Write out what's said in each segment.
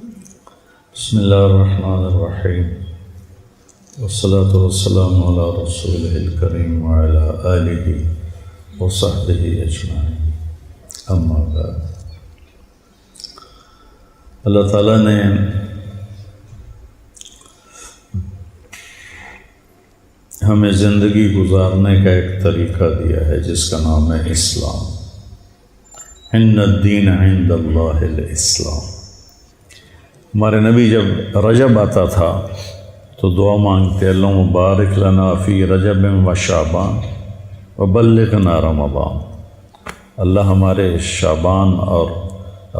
بسم اللہ الرحمن الرحیم والصلاة والسلام علی رسولہ الکریم وعلی آلہ وصحبہ اجمعین، اما بعد۔ اللہ تعالیٰ نے ہمیں زندگی گزارنے کا ایک طریقہ دیا ہے جس کا نام ہے اسلام۔ ان الدین عند اللہ الاسلام۔ ہمارے نبی جب رجب آتا تھا تو دعا مانگتے، اللہم بارک لنا فی رجب و شعبان وبلغنا رمضان۔ اللہ ہمارے شعبان اور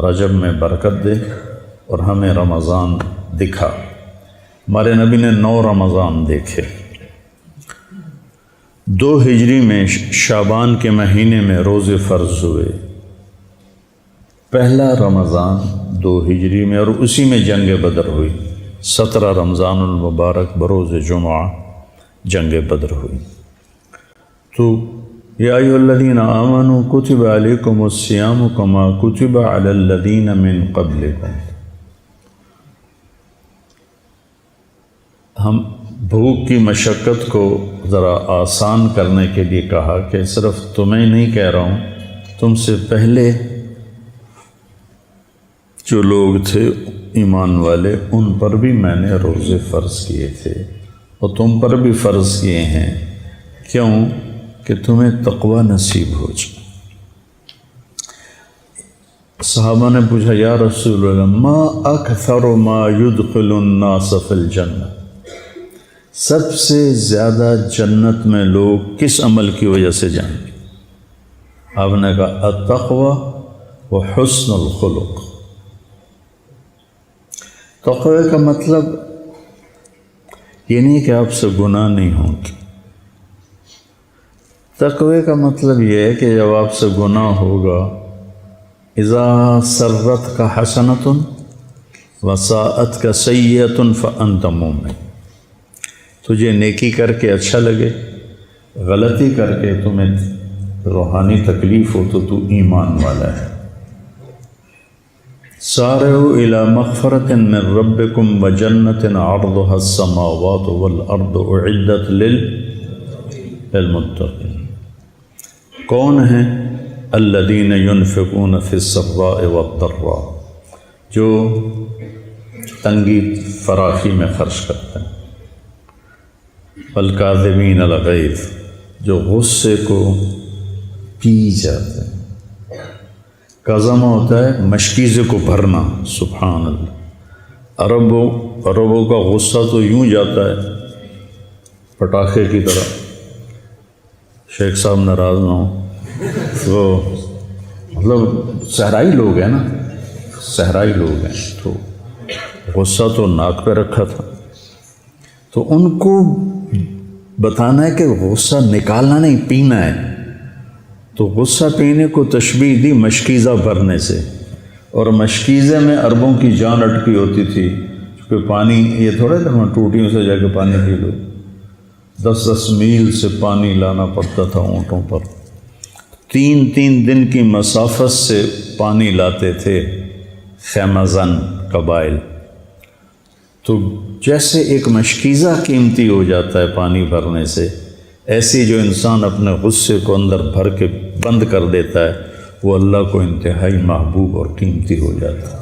رجب میں برکت دے اور ہمیں رمضان دکھا۔ ہمارے نبی نے 9 رمضان دیکھے۔ 2 ہجری میں شعبان کے مہینے میں روزے فرض ہوئے، پہلا رمضان 2 ہجری میں، اور اسی میں جنگ بدر ہوئی۔ 17 رمضان المبارک بروز جمعہ جنگ بدر ہوئی۔ تو یا ایھا الذین آمنوا کتب علیکم الصیام کما کتب علی الذین من قبلکم۔ ہم بھوک کی مشقت کو ذرا آسان کرنے کے لیے کہا کہ صرف تمہیں نہیں کہہ رہا ہوں، تم سے پہلے جو لوگ تھے ایمان والے، ان پر بھی میں نے روزے فرض کیے تھے اور تم پر بھی فرض کیے ہیں، کیوں کہ تمہیں تقوی نصیب ہو جائے۔ صحابہ نے پوچھا، یا رسول اللہ ما اکثر ما يدخل الناس فی الجنہ، سب سے زیادہ جنت میں لوگ کس عمل کی وجہ سے جائیں گے؟ آپ نے کہا التقوی وحسن الخلق۔ تقوی کا مطلب یہ نہیں کہ آپ سے گناہ نہیں ہوں گے۔ تقوی کا مطلب یہ ہے کہ جب آپ سے گناہ ہوگا، اذا سرت کا حسنۃ وساءت کا سیئۃ فانت مومن، تجھے نیکی کر کے اچھا لگے، غلطی کر کے تمہیں روحانی تکلیف ہو تو ایمان والا ہے۔ سارعوا الی مغفرۃ من ربکم وجنۃ عرضها السماوات والارض اعدت للمتقین۔ کون ہیں؟ الذین ینفقون فی السراء والضراء، جو تنگی فراخی میں خرچ کرتے ہیں، والکاظمین الغیظ، جو غصے کو پی جاتے ہیں۔ قزم ہوتا ہے مشکیزے کو بھرنا، سبحان اللہ۔ عربوں کا غصہ تو یوں جاتا ہے پٹاخے کی طرح، شیخ صاحب ناراض نہ ہوں، تو مطلب صحرائی لوگ ہیں نا، صحرائی لوگ ہیں، تو غصہ تو ناک پہ رکھا تھا، تو ان کو بتانا ہے کہ غصہ نکالنا نہیں، پینا ہے۔ تو غصہ پینے کو تشبیہ دی مشکیزہ بھرنے سے، اور مشکیزے میں عربوں کی جان اٹکی ہوتی تھی، کیونکہ پانی یہ تھوڑا تھا ٹوٹیوں سے جا کے پانی پی لو، 10 میل سے پانی لانا پڑتا تھا اونٹوں پر، 3 دن کی مسافت سے پانی لاتے تھے خیمہ زن قبائل۔ تو جیسے ایک مشکیزہ قیمتی ہو جاتا ہے پانی بھرنے سے، ایسی جو انسان اپنے غصے کو اندر بھر کے بند کر دیتا ہے، وہ اللہ کو انتہائی محبوب اور قیمتی ہو جاتا ہے۔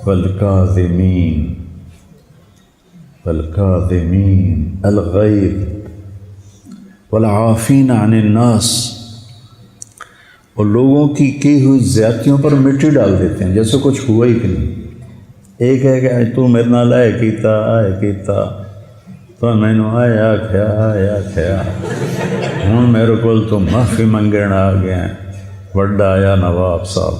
والکاظمین الغیظ والعافین عن الناس، اور لوگوں کی ہوئی زیادتیوں پر مٹی ڈال دیتے ہیں جیسے کچھ ہوا ہی نہیں۔ ایک ہے کہ تو میرے نال آئے کیتا تو میں نے آیا کھیا ہوں میرے کو تو معافی منگن آ گیا، وڈا آیا نواب صاحب۔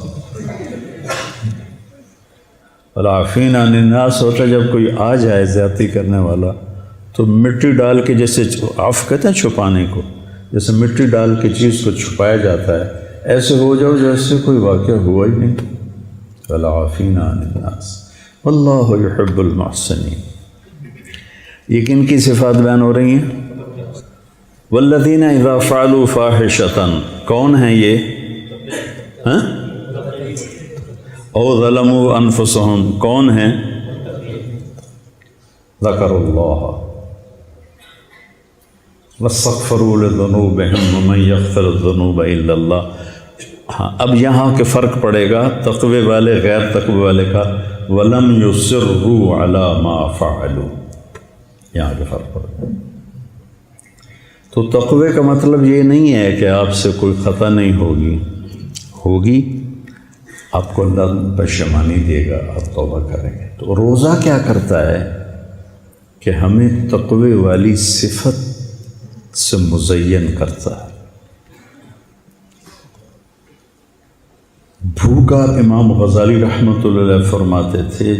والعافین عن الناس ہوتا ہے جب کوئی آ جائے زیادتی کرنے والا تو مٹی ڈال کے، جیسے عفو کہتے ہیں چھپانے کو، جیسے مٹی ڈال کے چیز کو چھپایا جاتا ہے، ایسے ہو جاؤ جیسے کوئی واقعہ ہوا ہی نہیں۔ والعافین عن الناس واللہ یحب المحسنین۔ یہ کن کی صفات بیان ہو رہی ہیں؟ والذین اذا فعلوا فاحشۃ، کون ہیں یہ؟ او ظلموا انفسهم، کون ہیں؟ ذکر اللہ واستغفروا لذنوبہم ومن یغفر الذنوب الا اللہ۔ ہاں، اب یہاں کے فرق پڑے گا تقوی والے غیر تقوی والے کا، ولم یصروا علی ما فعلوا، یہاں کے فرق پڑے گا۔ تو تقوی کا مطلب یہ نہیں ہے کہ آپ سے کوئی خطا نہیں ہوگی، آپ کو اللہ پشیمانی دے گا، آپ توبہ کریں گے۔ تو روزہ کیا کرتا ہے کہ ہمیں تقوی والی صفت سے مزین کرتا ہے۔ بھوکا امام غزالی رحمۃ اللہ علیہ فرماتے تھے،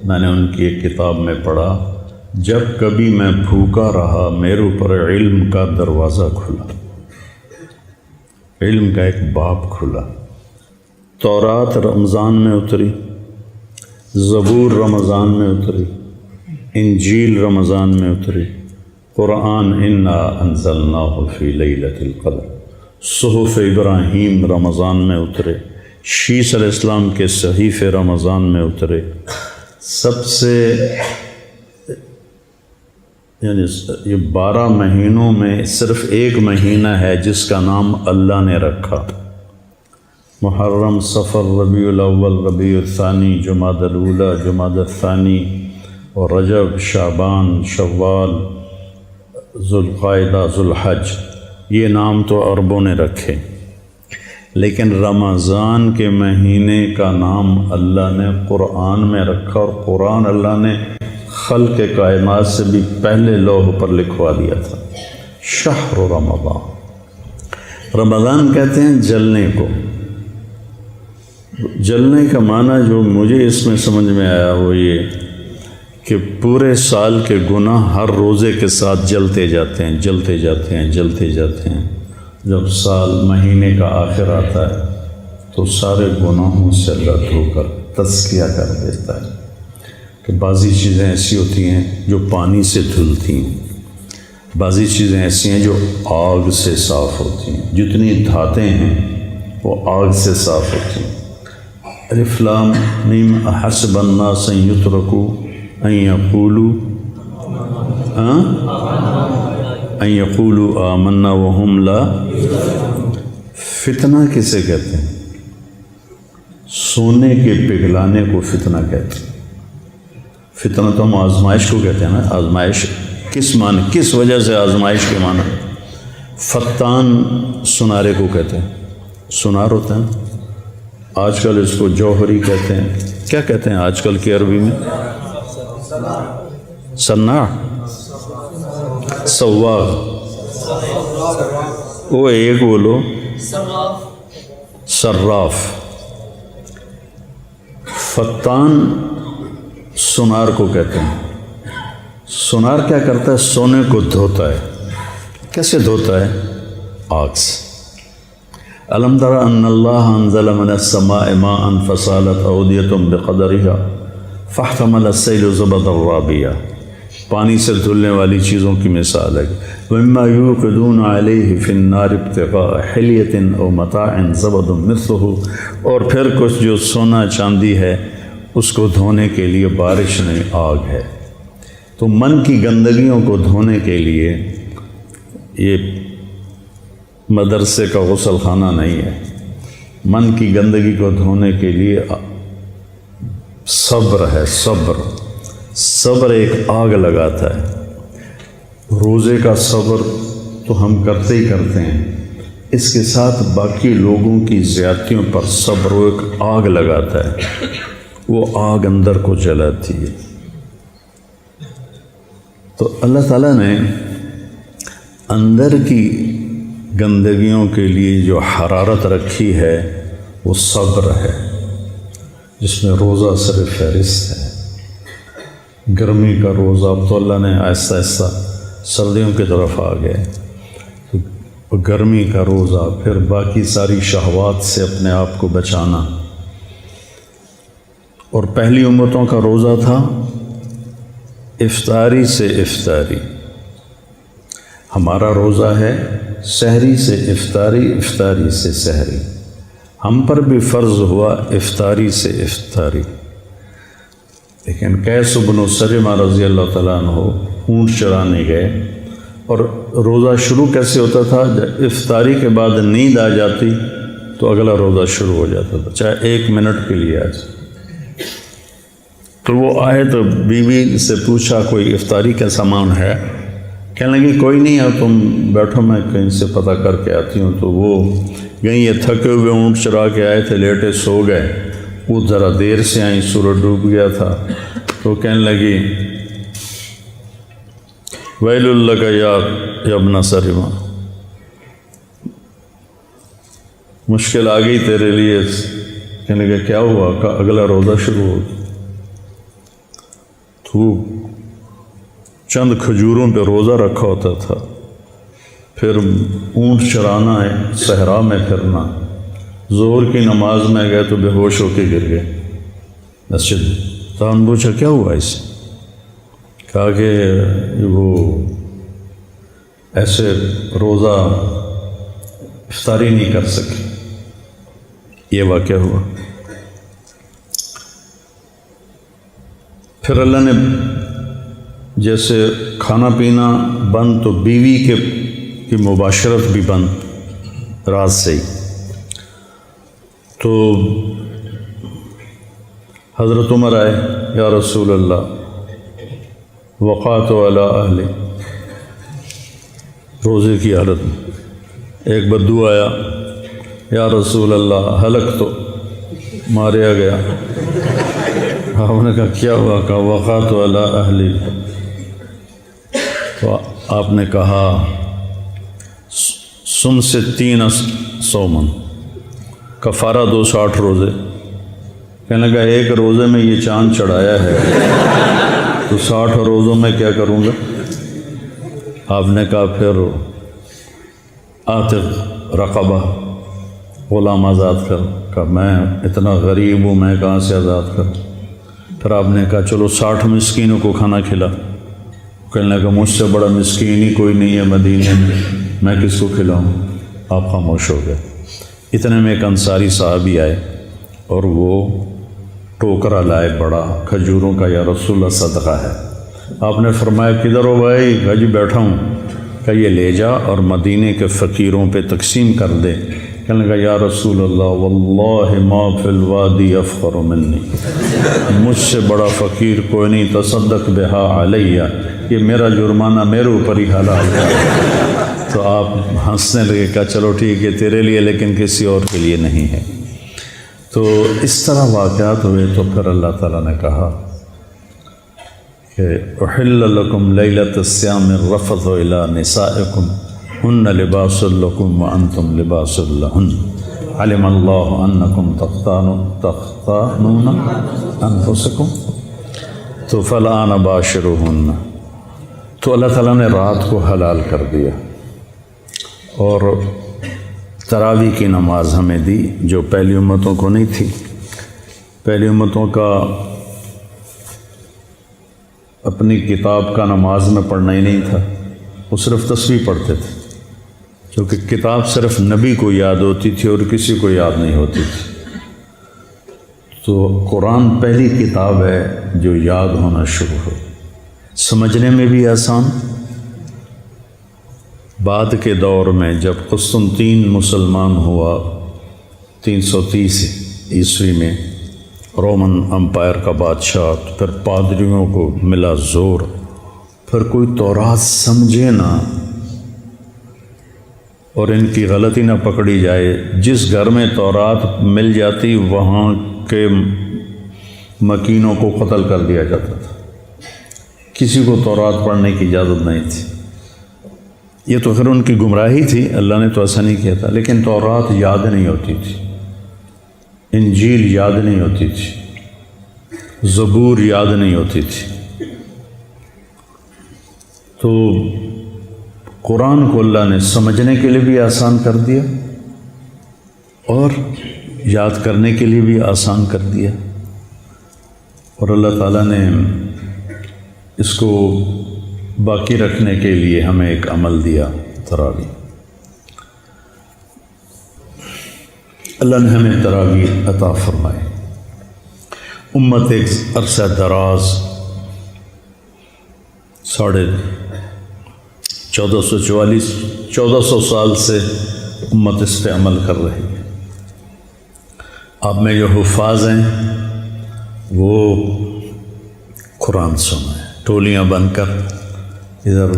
میں نے ان کی ایک کتاب میں پڑھا، جب کبھی میں بھوکا رہا میرے اوپر علم کا دروازہ کھلا، علم کا ایک باب کھلا۔ تورات رمضان میں اتری، زبور رمضان میں اتری، انجیل رمضان میں اتری، قرآن انا انزلناہ فی لیلۃ القدر، صحف ابراہیم رمضان میں اترے، شیس علیہ السلام کے صحیفے رمضان میں اترے۔ سب سے یعنی یہ 12 مہینوں میں صرف ایک مہینہ ہے جس کا نام اللہ نے رکھا، محرم، صفر، ربیع الاول، ربیع الثانی، جمادی الاولی، جمادی الثانی، اور رجب، شعبان، شوال، ذوالقعدہ، ذوالحج۔ یہ نام تو عربوں نے رکھے، لیکن رمضان کے مہینے کا نام اللہ نے قرآن میں رکھا، اور قرآن اللہ نے خلق کائنات سے بھی پہلے لوح پر لکھوا دیا تھا، شہر رمضان۔ رمضان کہتے ہیں جلنے کو۔ جلنے کا معنی جو مجھے اس میں سمجھ میں آیا وہ یہ کہ پورے سال کے گناہ ہر روزے کے ساتھ جلتے جاتے ہیں، جلتے جاتے ہیں، جلتے جاتے ہیں۔ جب سال مہینے کا آخر آتا ہے تو سارے گناہوں سے اللہ دھو کر تزکیہ کر دیتا ہے، کہ بعضی چیزیں ایسی ہوتی ہیں جو پانی سے دھلتی ہیں، بعضی چیزیں ایسی ہیں جو آگ سے صاف ہوتی ہیں، جتنی دھاتیں ہیں وہ آگ سے صاف ہوتی ہیں۔ الف لام میم احسب الناس ان یترکوا ان یقولوا آمنا وهم لا۔ فتنہ کسے کہتے ہیں؟ سونے کے پگھلانے کو فتنہ کہتے ہیں۔ فتنہ تو ہم آزمائش کو کہتے ہیں نا۔ آزمائش کس معنی، کس وجہ سے آزمائش کے معنی؟ فتان سنارے کو کہتے ہیں، سنار ہوتا ہے نا۔ آج کل اس کو جوہری کہتے ہیں، کیا کہتے ہیں آج کل کی عربی میں؟ سناع، سواغ، وہ ایک بولو، صراف۔ فتان سنار کو کہتے ہیں۔ سنار کیا کرتا ہے؟ سونے کو دھوتا ہے۔ کیسے دھوتا ہے؟ آگ سے۔ الم تر ان اللہ انزل من السماء ماء فسالت اودیۃ بقدرها فاحتمل السیل زبدا رابیا۔ پانی سے دھلنے والی چیزوں کی مثال ہے۔ ومما یوقدون علیہ فی النار ابتغاء حلیۃ او متاع زبد مثلہ، اور پھر کچھ جو سونا چاندی ہے اس کو دھونے کے لیے بارش نہیں، آگ ہے۔ تو من کی گندگیوں کو دھونے کے لیے یہ مدرسے کا غسل خانہ نہیں ہے۔ من کی گندگی کو دھونے کے لیے صبر ہے، صبر۔ صبر ایک آگ لگاتا ہے۔ روزے کا صبر تو ہم کرتے ہی کرتے ہیں، اس کے ساتھ باقی لوگوں کی زیادتیوں پر صبر وہ ایک آگ لگاتا ہے، وہ آگ اندر کو جلاتی ہے۔ تو اللہ تعالیٰ نے اندر کی گندگیوں کے لیے جو حرارت رکھی ہے وہ صبر ہے، جس میں روزہ صرف فہرست ہے۔ گرمی کا روزہ، اب تو اللہ نے آہستہ آہستہ سردیوں کی طرف آ گئے، تو گرمی کا روزہ، پھر باقی ساری شہوات سے اپنے آپ کو بچانا۔ اور پہلی امتوں کا روزہ تھا افطاری سے افطاری، ہمارا روزہ ہے سحری سے افطاری، افطاری سے سحری۔ ہم پر بھی فرض ہوا افطاری سے افطاری، لیکن قیس بن سلمہ رضی اللہ تعالیٰ عنہ اونٹ چرانے گئے، اور روزہ شروع کیسے ہوتا تھا؟ جب افطاری کے بعد نیند آ جاتی تو اگلا روزہ شروع ہو جاتا تھا، چاہے 1 منٹ کے لیے آ جائے۔ تو وہ آئے تو بیوی سے پوچھا کوئی افطاری کا سامان ہے؟ کہنے لگی کوئی نہیں ہے، تم بیٹھو میں کہیں سے پتہ کر کے آتی ہوں۔ تو وہ گئیں، یہ تھکے ہوئے اونٹ چرا کے آئے تھے، لیٹے سو گئے، وہ ذرا دیر سے آئیں، سورج ڈوب گیا تھا، تو کہنے لگی ویل لک یا ابن سلمہ، مشکل آ گئی تیرے لیے۔ کہنے لگا کیا ہوا؟ کہ اگلا روزہ شروع ہو۔ تو چند کھجوروں پہ روزہ رکھا ہوتا تھا، پھر اونٹ چرانا ہے، صحرا میں پھرنا، ظہر کی نماز میں گئے تو بے ہوش ہو کے گر گئے مسجد میں۔ تو ہم نے پوچھا کیا ہوا اسے؟ کہا کہ وہ ایسے روزہ افطاری نہیں کر سکے، یہ واقعہ ہوا۔ پھر اللہ نے جیسے کھانا پینا بند تو بیوی کی مباشرت بھی بند رات سے ہی۔ تو حضرت عمر آئے، یا رسول اللہ وقعت علی اہلی، روزے کی حالت میں ایک بدو آیا، یا رسول اللہ ہلک تو ماریا گیا۔ آپ نے کہا کیا ہوا؟ کہا وقعت علی اہلی۔ تو آپ نے کہا سم سے 3 سومن، کفارہ 260 روزے۔ کہنے لگا ایک روزے میں یہ چاند چڑھایا ہے تو 60 روزوں میں کیا کروں گا؟ آپ نے کہا پھر عاتق رقبہ، غلام آزاد کر۔ کہا میں اتنا غریب ہوں، میں کہاں سے آزاد کروں؟ پھر آپ نے کہا چلو 60 مسکینوں کو کھانا کھلا۔ کہنے لگا مجھ سے بڑا مسکین ہی کوئی نہیں ہے مدینے میں کس کو کھلاؤں؟ آپ خاموش ہو گئے۔ اتنے میں ایک انصاری صحابی آئے اور وہ ٹوکرا لائے بڑا کھجوروں کا، یا رسول اللہ صدقہ ہے۔ آپ نے فرمایا کدھر ہو بھائی؟ کہا جی بیٹھا ہوں۔ کہ یہ لے جا اور مدینے کے فقیروں پہ تقسیم کر دے۔ کہنے لگا یا رسول اللہ واللہ ما فی الوادی افقر منی، مجھ سے بڑا فقیر کوئی نہیں، تصدق بہا علیہ، یہ میرا جرمانہ میرے اوپر ہی حلال ہے۔ تو آپ ہنسنے لگے، کہا چلو ٹھیک ہے تیرے لیے، لیکن کسی اور کے لیے نہیں ہے۔ تو اس طرح واقعات ہوئے۔ تو پھر اللہ تعالیٰ نے کہا کہ احل لکم لیلۃ الصیام الرفث الی نسائکم ہن لباس لکم وانتم لباس لہن علم اللہ انکم تختانون انفسکم تو فالآن باشروہن۔ تو اللہ تعالیٰ نے رات کو حلال کر دیا اور تراویح کی نماز ہمیں دی، جو پہلی امتوں کو نہیں تھی۔ پہلی امتوں کا اپنی کتاب کا نماز میں پڑھنا ہی نہیں تھا، وہ صرف تسبیح پڑھتے تھے، کیونکہ کتاب صرف نبی کو یاد ہوتی تھی اور کسی کو یاد نہیں ہوتی تھی۔ تو قرآن پہلی کتاب ہے جو یاد ہونا شروع ہو، سمجھنے میں بھی آسان۔ بعد کے دور میں جب قسطنطین مسلمان ہوا 330 عیسوی میں، رومن امپائر کا بادشاہ، پھر پادریوں کو ملا زور، پھر کوئی تورات سمجھے نہ اور ان کی غلطی نہ پکڑی جائے۔ جس گھر میں تورات مل جاتی وہاں کے مکینوں کو قتل کر دیا جاتا تھا، کسی کو تورات پڑھنے کی اجازت نہیں تھی۔ یہ تو پھر ان کی گمراہی تھی، اللہ نے تو ایسا نہیں کیا تھا، لیکن تورات یاد نہیں ہوتی تھی، انجیل یاد نہیں ہوتی تھی، زبور یاد نہیں ہوتی تھی۔ تو قرآن کو اللہ نے سمجھنے کے لیے بھی آسان کر دیا اور یاد کرنے کے لیے بھی آسان کر دیا، اور اللہ تعالیٰ نے اس کو باقی رکھنے کے لیے ہمیں ایک عمل دیا، تراویح۔ اللہ نے ہمیں تراویح عطا فرمائے۔ امت ایک عرصہ دراز 1444 سال سے امت اس پہ عمل کر رہی ہے۔ آپ میں جو حفاظ ہیں وہ قرآن سنیں، ٹولیاں بن کر ادھر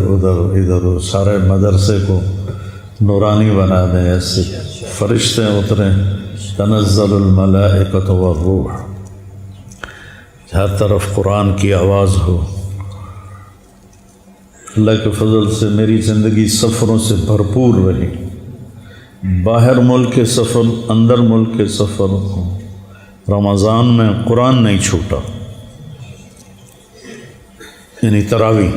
ادھر سارے مدرسے کو نورانی بنا دیں، ایسے فرشتے اتریں، تنزل الملائکۃ والروح، ہر طرف قرآن کی آواز ہو۔ اللہ کے فضل سے میری زندگی سفروں سے بھرپور رہی، باہر ملک کے سفر، اندر ملک کے سفر ہوں، رمضان میں قرآن نہیں چھوٹا، یعنی تراویح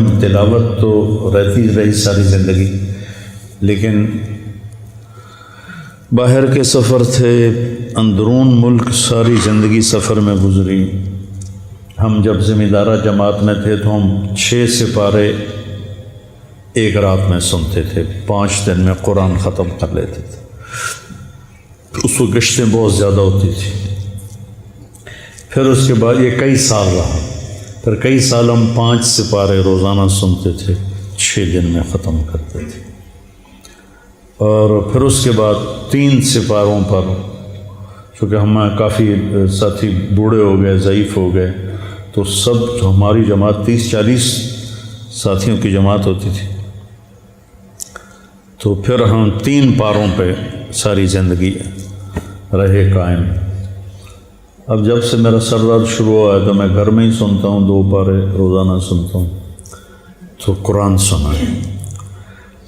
میں تلاوت تو رہی ساری زندگی، لیکن باہر کے سفر تھے، اندرون ملک ساری زندگی سفر میں گزری۔ ہم جب ذمہ دارہ جماعت میں تھے تو ہم 6 سپارے ایک رات میں سنتے تھے، 5 دن میں قرآن ختم کر لیتے تھے۔ اس وقت گشتیں بہت زیادہ ہوتی تھی۔ پھر اس کے بعد یہ کئی سال رہا، پھر کئی سال ہم 5 سپارے روزانہ سنتے تھے، 6 دن میں ختم کرتے تھے۔ اور پھر اس کے بعد 3 سپاروں پر، چونکہ ہم کافی ساتھی بوڑھے ہو گئے، ضعیف ہو گئے، تو سب ہماری جماعت 30-40 ساتھیوں کی جماعت ہوتی تھی، تو پھر ہم 3 پاروں پہ ساری زندگی رہے قائم۔ اب جب سے میرا سر درد شروع ہوا ہے تو میں گھر میں ہی سنتا ہوں، 2 پارے روزانہ سنتا ہوں، تو قرآن سنا ہے۔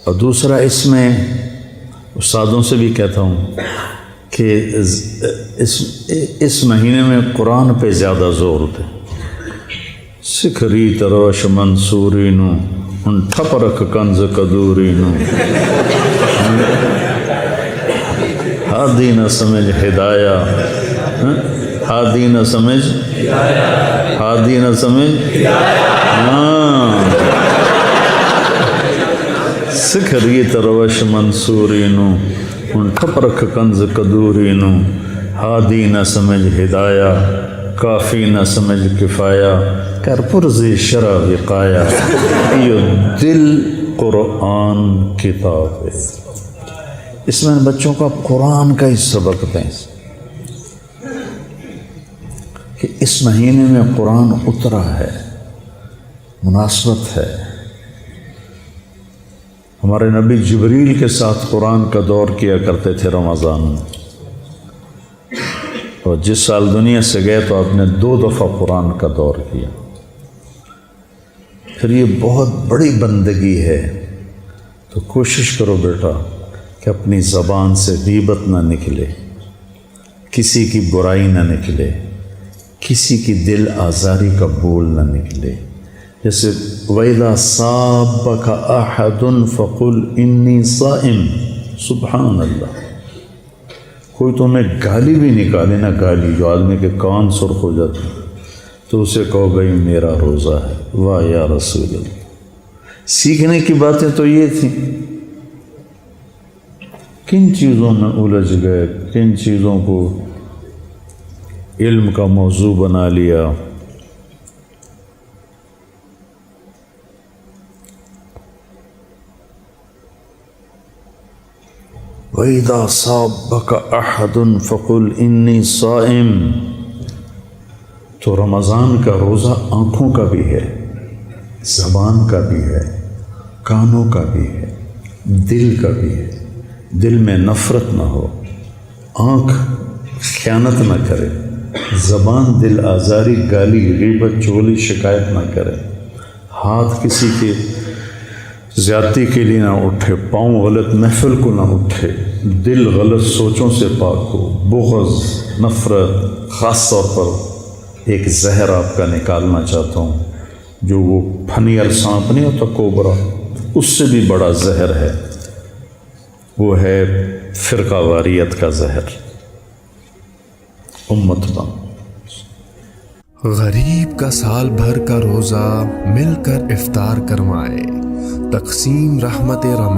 اور دوسرا اس میں استادوں سے بھی کہتا ہوں کہ اس مہینے میں قرآن پہ زیادہ زور دیں۔ سکھری تروش منصوری نو ان ٹھپ رکھ کنز قدوری نو، ہادی نہ سمجھ ہدایہ، ہادی نہ سمجھ، ہادی نہ سمجھ، سکھری تروش منصوری نو ان ٹھپ رکھ کنز قدوری نو، ہادی نہ سمجھ ہدایہ، کافی نہ سمجھ کفایہ، کر پرزی شرع وقایا، یہ دل قرآن کتاب ہے۔ اس میں بچوں کا قرآن کا ہی سبق دیں کہ اس مہینے میں قرآن اترا ہے، مناسبت ہے۔ ہمارے نبی جبریل کے ساتھ قرآن کا دور کیا کرتے تھے رمضان میں، اور جس سال دنیا سے گئے تو آپ نے 2 دفعہ قرآن کا دور کیا۔ پھر یہ بہت بڑی بندگی ہے، تو کوشش کرو بیٹا کہ اپنی زبان سے غیبت نہ نکلے، کسی کی برائی نہ نکلے، کسی کی دل آزاری کا بول نہ نکلے۔ جیسے وَإِذَا صَابَكَ أَحَدٌ فَقُلْ إِنِّي صَائِمٌ، سبحان اللہ۔ کوئی تمہیں گالی بھی نکالے نا، گالی جو آدمی کے کان سرخ ہو جاتے ہیں، تو اسے کہو بھائی میرا روزہ ہے۔ واہ یا رسول اللہ، سیکھنے کی باتیں تو یہ تھیں۔ کن چیزوں میں الجھ گئے، کن چیزوں کو علم کا موضوع بنا لیا۔ وَإِذَا صَابَكَ أَحَدٌ فَقُلْ إِنِّي صَائِمٌ۔ تو رمضان کا روزہ آنکھوں کا بھی ہے، زبان کا بھی ہے، کانوں کا بھی ہے، دل کا بھی ہے۔ دل میں نفرت نہ ہو، آنکھ خیانت نہ کرے، زبان دل آزاری، گالی، غیبت، چغلی، شکایت نہ کرے، ہاتھ کسی کے زیادتی کے لیے نہ اٹھے، پاؤں غلط محفل کو نہ اٹھے، دل غلط سوچوں سے پاک ہو، بغض، نفرت۔ خاص طور پر ایک زہر آپ کا نکالنا چاہتا ہوں، جو وہ پھنیر سانپ نہیں ہوتا، کوبرا، اس سے بھی بڑا زہر ہے، وہ ہے فرقہ واریت کا زہر، امت بم۔ غریب کا سال بھر کا روزہ مل کر افطار کروائے، تقسیم رحمت رمضان۔